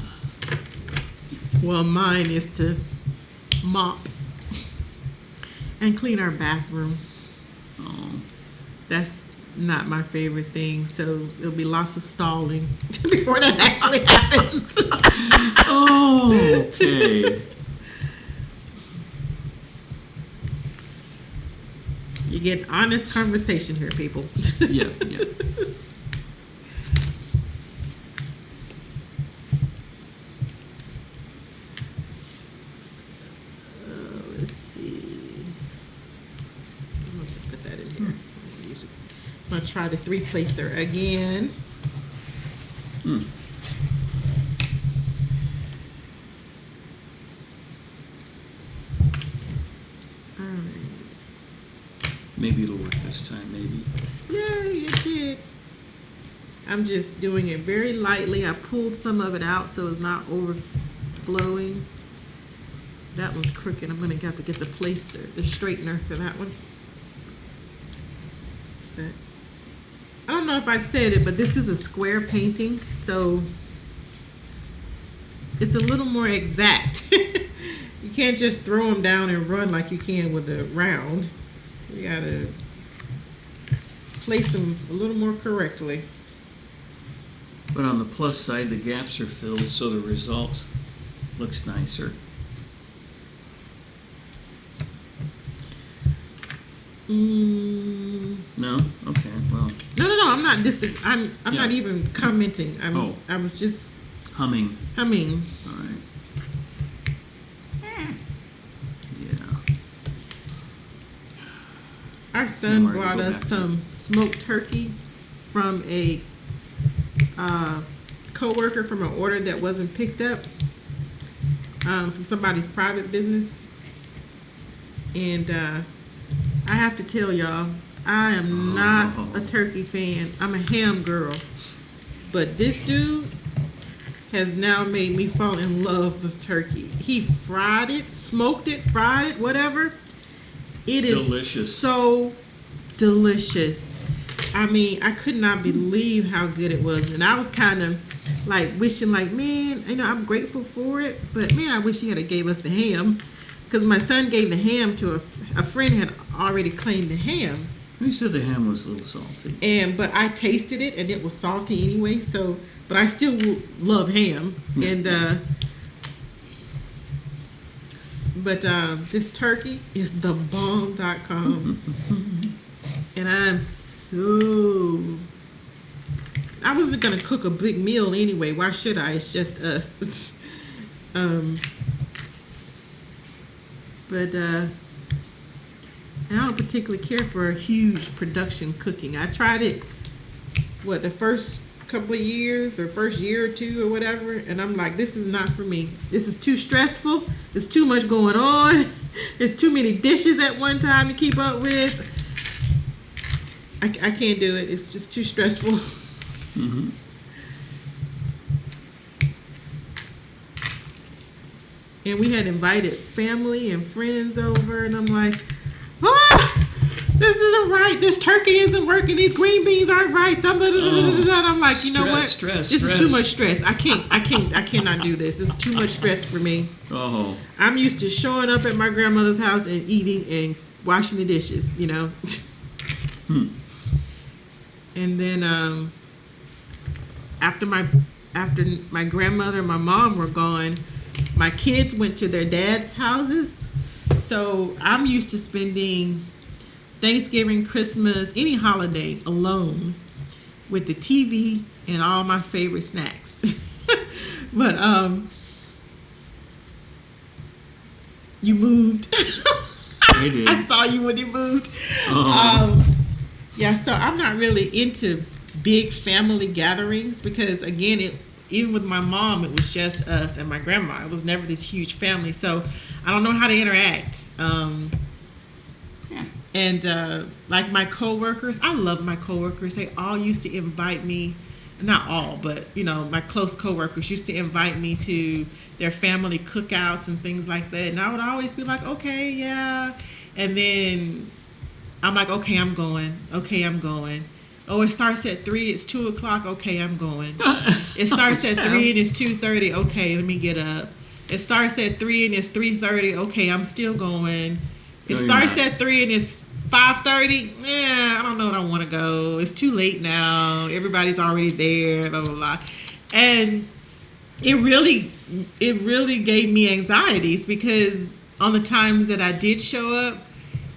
Well, mine is to mop and clean our bathroom. Oh. That's not my favorite thing, so it'll be lots of stalling before that actually happens. Oh, okay. You get honest conversation here, people. Yeah. I'm gonna try the 3-placer again. Hmm. All right. Maybe it'll work this time, maybe. Yay, it did. I'm just doing it very lightly. I pulled some of it out so it's not overflowing. That one's crooked. I'm gonna have to get the placer, the straightener for that one. But I don't know if I said it, but this is a square painting, so it's a little more exact. You can't just throw them down and run like you can with a round. You gotta place them a little more correctly. But on the plus side, the gaps are filled, so the result looks nicer. No? Okay, well. No. I'm not I'm Yeah. not even commenting. Oh. I was just Humming. humming. All right. Yeah. Our son Neewer, brought go us back to- some smoked turkey from a co-worker from an order that wasn't picked up from somebody's private business. And I have to tell y'all, I am not a turkey fan. I'm a ham girl. But this dude has now made me fall in love with turkey. He fried it, smoked it, fried it, whatever. It is Delicious. so delicious. I mean, I could not believe how good it was. And I was kind of like wishing like, man, you know, I'm grateful for it. But man, I wish he had gave us the ham. Because my son gave the ham to a friend had already claimed the ham. You said the ham was a little salty. But I tasted it and it was salty anyway. So, but I still love ham. And but this turkey is thebomb.com. And I'm so. I wasn't gonna cook a big meal anyway. Why should I? It's just us. But I don't particularly care for a huge production cooking. I tried it, the first couple of years or first year or two or whatever, and I'm like, this is not for me. This is too stressful. There's too much going on. There's too many dishes at one time to keep up with. I can't do it. It's just too stressful. Mm-hmm. And we had invited family and friends over, and I'm like, this isn't right. This turkey isn't working. These green beans aren't right. I'm like, you know what? Stress. This is too much stress. I cannot do this. It's too much stress for me. Oh. I'm used to showing up at my grandmother's house and eating and washing the dishes, you know. And then after my grandmother and my mom were gone, my kids went to their dad's houses. So I'm used to spending Thanksgiving, Christmas, any holiday alone with the TV and all my favorite snacks. But you moved. I did. I saw you when you moved. Yeah, so I'm not really into big family gatherings because again, even with my mom, it was just us and my grandma. It was never this huge family, so I don't know how to interact. And like my coworkers, I love my coworkers. They all used to invite me, not all, but you know, my close coworkers used to invite me to their family cookouts and things like that. And I would always be like, okay, yeah. And then I'm like, okay, I'm going. Okay, I'm going. Oh, it starts at 3, it's 2 o'clock, okay, I'm going. It starts at 3 and it's 2:30, okay, let me get up. It starts at 3 and it's 3:30, okay, I'm still going. It starts at 3 and it's 5:30, I don't know if I want to go. It's too late now. Everybody's already there, blah, blah, blah. And it really gave me anxieties because on the times that I did show up,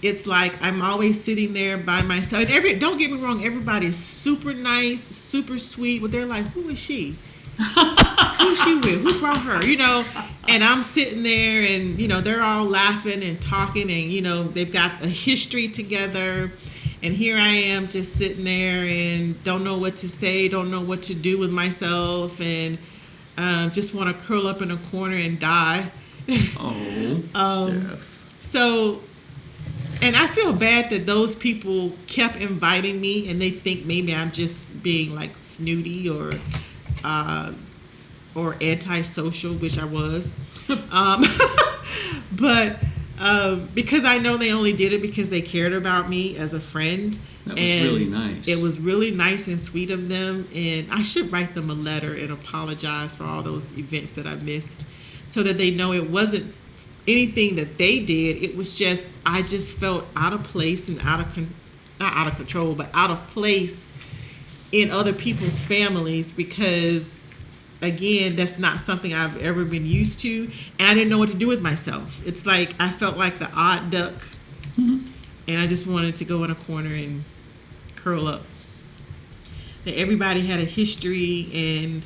it's like I'm always sitting there by myself. And don't get me wrong, everybody is super nice, super sweet, but they're like, who is she? Who's she with? Who brought her? You know, and I'm sitting there and, you know, they're all laughing and talking and, you know, they've got a history together. And here I am just sitting there and don't know what to say, don't know what to do with myself, and just want to curl up in a corner and die. Oh, Steph. So, and I feel bad that those people kept inviting me, and they think maybe I'm just being like snooty or antisocial, which I was. But because I know they only did it because they cared about me as a friend. That was really nice. It was really nice and sweet of them, and I should write them a letter and apologize for all those events that I missed, so that they know it wasn't anything that they did. It was just, I just felt out of place and not out of control, but out of place in other people's families, because again, that's not something I've ever been used to, and I didn't know what to do with myself. It's like I felt like the odd duck, and I just wanted to go in a corner and curl up. That everybody had a history, and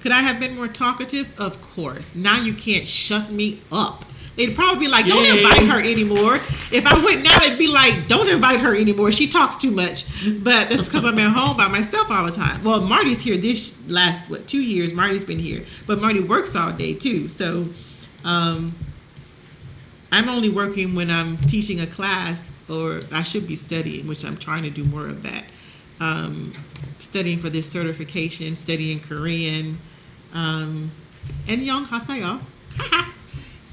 could I have been more talkative? Of course. Now you can't shut me up. They'd probably be like, don't invite her anymore. If I went now, they'd be like, don't invite her anymore. She talks too much. But that's because I'm at home by myself all the time. Well, Marty's here this last, 2 years. Marty's been here. But Marty works all day, too. So I'm only working when I'm teaching a class, or I should be studying, which I'm trying to do more of that. Studying for this certification, studying Korean, and Yonghaseyo.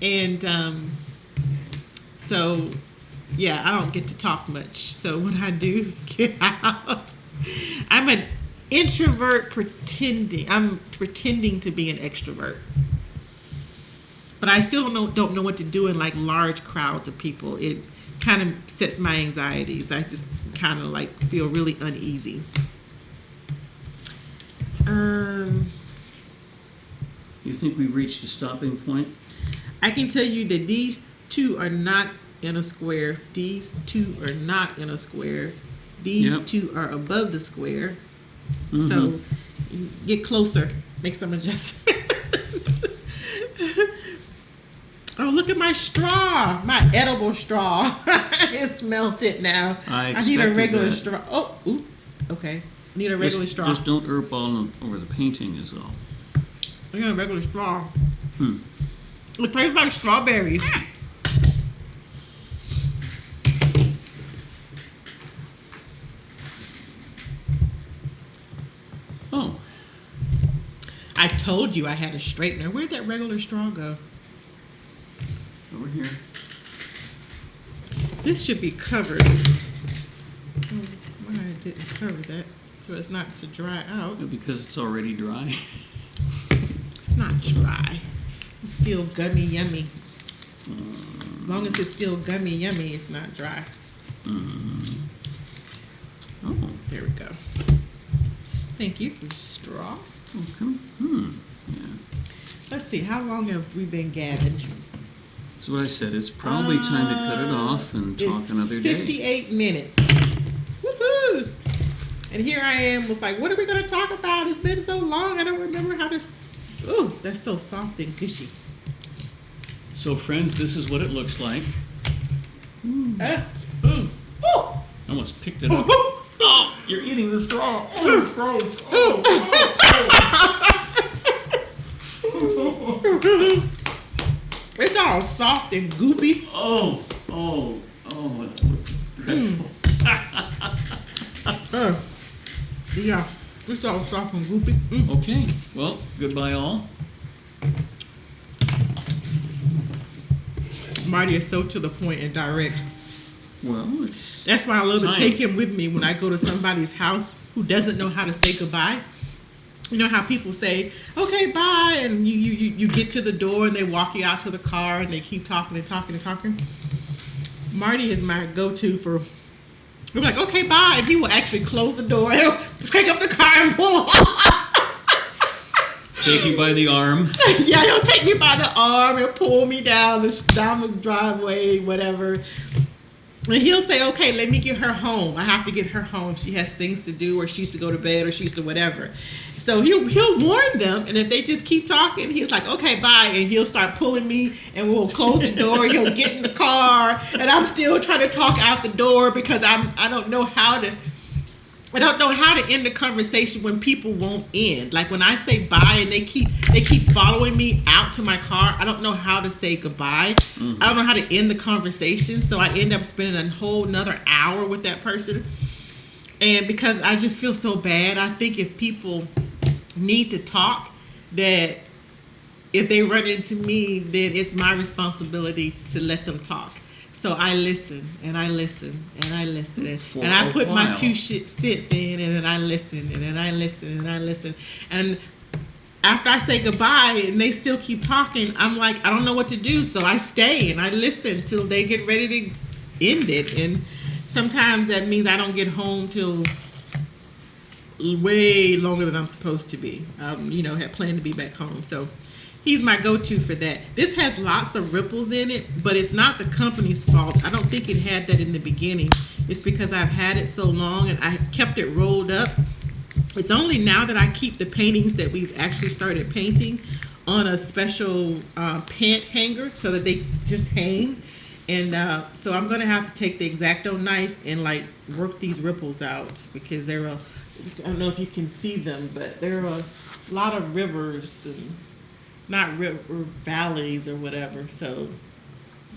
And so, yeah, I don't get to talk much. So when I do get out, I'm an introvert pretending. I'm pretending to be an extrovert. But I still don't know what to do in like large crowds of people. It kind of sets my anxieties. I just kind of like feel really uneasy. You think we've reached a stopping point? I can tell you that these two are not in a square. These two are not in a square. These two are above the square. So get closer. Make some adjustments. Oh, look at my straw. My edible straw. It's melted now. I need a regular straw. Oh, ooh. Okay. Need a regular straw. Just don't herb all over the painting is all. I got a regular straw. It tastes like strawberries. Oh. I told you I had a straightener. Where'd that regular straw go? Over here. This should be covered. Oh, why I didn't cover that so it's not to dry out. Because it's already dry. It's not dry. It's still gummy yummy. As long as it's still gummy yummy, it's not dry. Oh, there we go. Thank you for the straw. Okay. Yeah. Let's see, how long have we been gabbing? That's what I said. It's probably time to cut it off and talk another day. 58 minutes. Woohoo! And here I am was like, what are we going to talk about? It's been so long, I don't remember how to... Ooh, that's so soft and gushy. So friends, this is what it looks like. Oh! I almost picked it up. Oh, you're eating the straw. Oh, it's gross. Oh. It's all soft and goopy. Oh. Yeah, it's all soft and goopy. Okay, well, goodbye all. Marty is so to the point and direct. Well, that's why I love to take him with me when I go to somebody's house who doesn't know how to say goodbye. You know how people say, okay, bye, and you get to the door and they walk you out to the car and they keep talking and talking and talking. Marty is my go-to for, we're like, okay, bye, and he will actually close the door, he'll pick up the car and pull off. Take you by the arm. Yeah, he'll take me by the arm and pull me down the driveway, whatever. And he'll say, okay, let me get her home. I have to get her home. She has things to do, or she used to go to bed, or she used to whatever. So he'll warn them, and if they just keep talking, he's like, okay, bye, and he'll start pulling me, and we'll close the door. He'll get in the car, and I'm still trying to talk out the door because I don't know how to. I don't know how to end the conversation when people won't end. Like when I say bye and they keep following me out to my car, I don't know how to say goodbye. Mm-hmm. I don't know how to end the conversation, so I end up spending a whole another hour with that person. And because I just feel so bad, I think if people need to talk, that if they run into me, then it's my responsibility to let them talk. So I listen and I listen and I listen and I put my 2 cents in, and then I listen and then I listen and I listen. And after I say goodbye and they still keep talking, I'm like, I don't know what to do. So I stay and I listen till they get ready to end it. And sometimes that means I don't get home till way longer than I'm supposed to be. Had planned to be back home. So he's my go-to for that. This has lots of ripples in it, but it's not the company's fault. I don't think it had that in the beginning. It's because I've had it so long and I kept it rolled up. It's only now that I keep the paintings that we've actually started painting on a special pant hanger so that they just hang. And so I'm going to have to take the X-Acto knife and like work these ripples out, because I don't know if you can see them, but there are a lot of rivers and not river valleys or whatever. So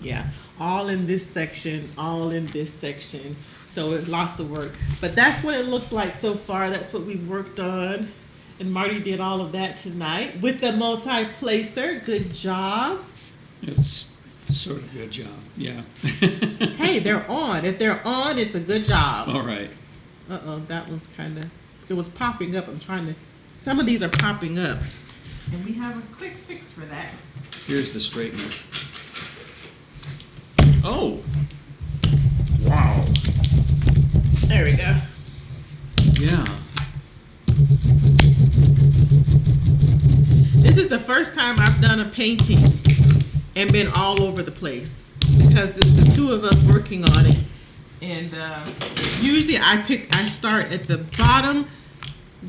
yeah, all in this section, all in this section. So it's lots of work, but that's what it looks like so far. That's what we worked on, and Marty did all of that tonight with the multi-placer. Good job. It's sort of a good job, yeah. Hey, they're on. If they're on, it's a good job. All right. That one's kind of, it was popping up. Some of these are popping up. And we have a quick fix for that. Here's the straightener. Oh! Wow. There we go. Yeah. This is the first time I've done a painting and been all over the place, because it's the 2 of us working on it. And usually I start at the bottom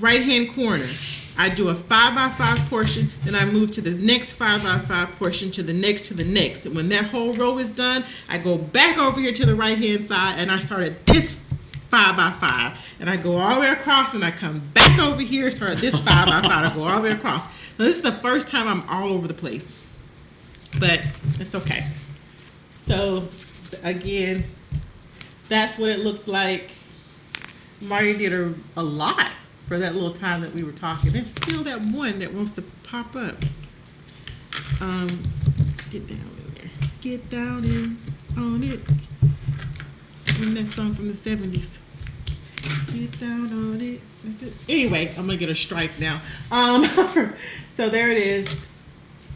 right-hand corner. I do a 5x5 portion, then I move to the next 5x5 portion, to the next, and when that whole row is done, I go back over here to the right hand side and I start at this 5x5, and I go all the way across, and I come back over here, start at this 5x5, I go all the way across. So this is the first time I'm all over the place, but it's okay. So again, that's what it looks like. Marty did a lot for that little time that we were talking. There's still that one that wants to pop up. Get down in there. Get down in on it. And that song from the 70s. Get down on it. Anyway, I'm gonna get a strike now. So there it is.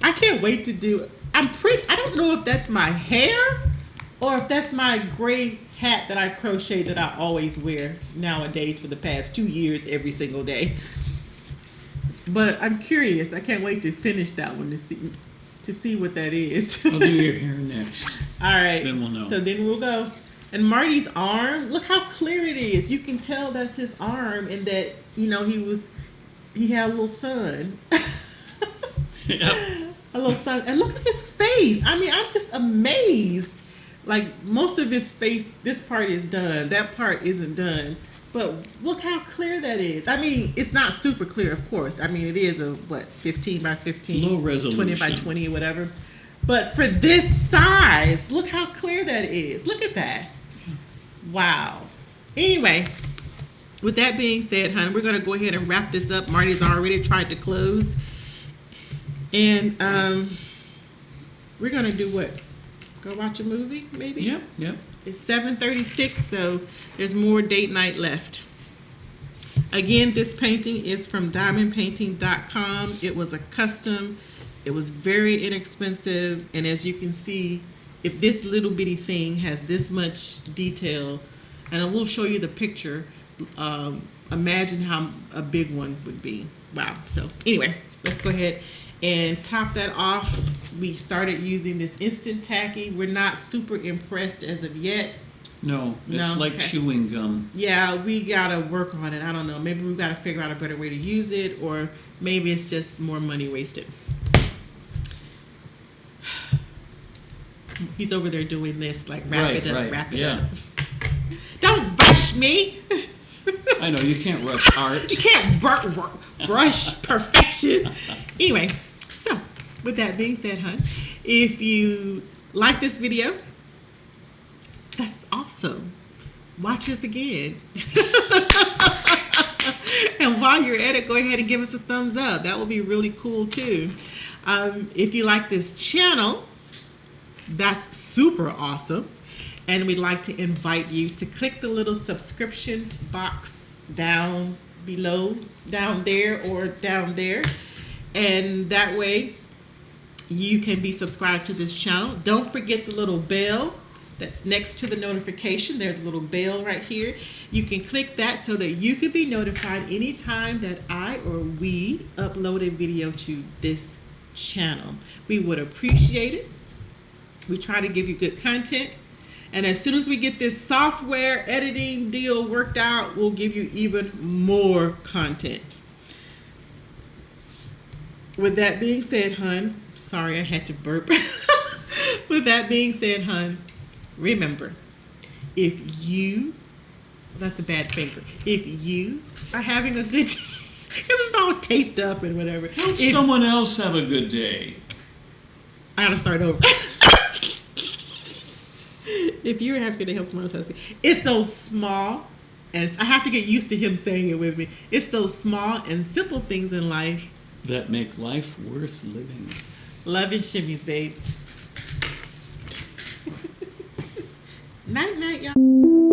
I can't wait to do. I don't know if that's my hair or if that's my gray hat that I crochet that I always wear nowadays for the past 2 years every single day. But I'm curious. I can't wait to finish that one to see what that is. I'll do your hair next. All right. Then we'll know. So then we'll go. And Marty's arm, look how clear it is. You can tell that's his arm, and that he had a little sun. Yep. A little sun. And look at his face. I mean, I'm just amazed. Like, most of his face, this part is done. That part isn't done. But look how clear that is. I mean, it's not super clear, of course. I mean, it is a, 15 by 15? Low resolution. 20 by 20, whatever. But for this size, look how clear that is. Look at that. Wow. Anyway, with that being said, hon, we're going to go ahead and wrap this up. Marty's already tried to close. And we're going to do what? Go watch a movie, maybe? Yep. It's 7:36, so there's more date night left. Again, this painting is from diamondpainting.com. It was a custom. It was very inexpensive. And as you can see, if this little bitty thing has this much detail, and I will show you the picture, imagine how a big one would be. Wow. So anyway, let's go ahead and top that off. We started using this instant tacky. We're not super impressed as of yet. No, it's No? like Okay. chewing gum. Yeah, we gotta work on it. I don't know. Maybe we gotta figure out a better way to use it, or maybe it's just more money wasted. He's over there doing this, like wrap it up, wrap it up. Don't rush me. I know, you can't rush art. You can't rush perfection. Anyway, so with that being said, hon, if you like this video, that's awesome. Watch us again. And while you're at it, go ahead and give us a thumbs up. That will be really cool too. If you like this channel, that's super awesome. And we'd like to invite you to click the little subscription box down below, down there or down there. And that way you can be subscribed to this channel. Don't forget the little bell that's next to the notification. There's a little bell right here. You can click that so that you can be notified anytime that I or we upload a video to this channel. We would appreciate it. We try to give you good content. And as soon as we get this software editing deal worked out, we'll give you even more content. With that being said, hon, sorry I had to burp. With that being said, hon, remember, if you, that's a bad finger, if you are having a good day, because it's all taped up and whatever. Help someone else have a good day. I gotta start over. If you're having to help someone else, it's those small, and I have to get used to him saying it with me. It's those small and simple things in life that make life worth living. Love and shimmies, babe. Night, night, y'all.